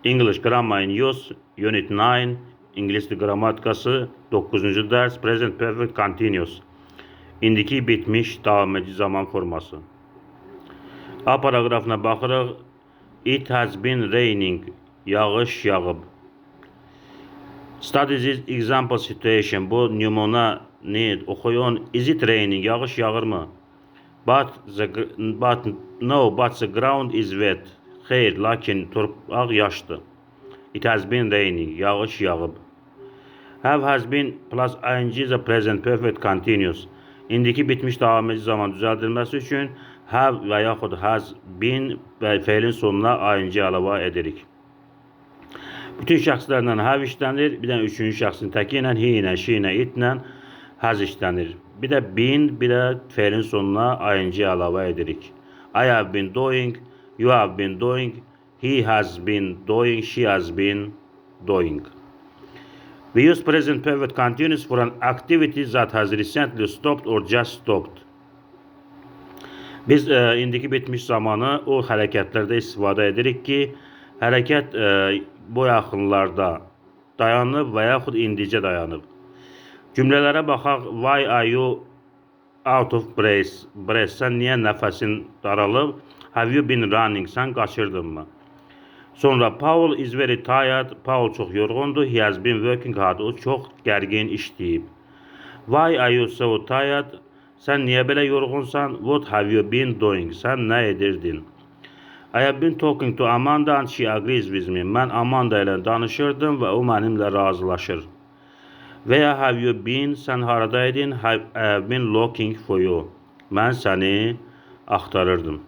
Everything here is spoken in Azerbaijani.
English Grammar in Use, Unit 9, İngiliz Dil Qrammatikası, 9-cu dərs, Present Perfect Continuous. İndiki bitmiş, davam edici zaman forması. A paragrafına baxırıq. It has been raining, yağış yağıb. Study this example situation. Bu nümunə ne oxuyun. Is it raining, yağış yağırmı? But the ground is wet. Xeyr, lakin torpaq yaşdır. It has been raining, yağış yağıb. Have has been plus ing is a present perfect continuous. İndiki bitmiş davam edici zaman düzəldilməsi üçün have və yaxud has been və feilin sonuna ing əlavə edirik. Bütün şəxslərlə have işlənir. Bir də üçüncü şəxsin təki ilə, he ilə, she ilə, it ilə has işlənir. Bir də been, bir də feilin sonuna ing əlavə edirik. I have been doing, you have been doing, he has been doing, she has been doing. We use present perfect continuous for an activity that has recently stopped or just stopped. Biz indiki bitmiş zamanı o hərəkətlərdə istifadə edirik ki, hərəkət bu yaxınlarda dayanıb və yaxud indicə dayanıb. Cümlələrə baxaq. Why are you out of breath? Sən niyə nəfəsin daralıb? Have you been running? Sən qaçırdın mı? Sonra Paul is very tired. Paul çox yorğundur. He has been working hard. O çox gərgin işləyib. Why are you so tired? Sən niyə belə yorğunsan? What have you been doing? Sən nə edirdin? I have been talking to Amanda and she agrees with me. Mən Amanda ilə danışırdım və o mənimlə razılaşır. Where have you been? Sən haradaydın? I have been looking for you. Mən səni axtarırdım.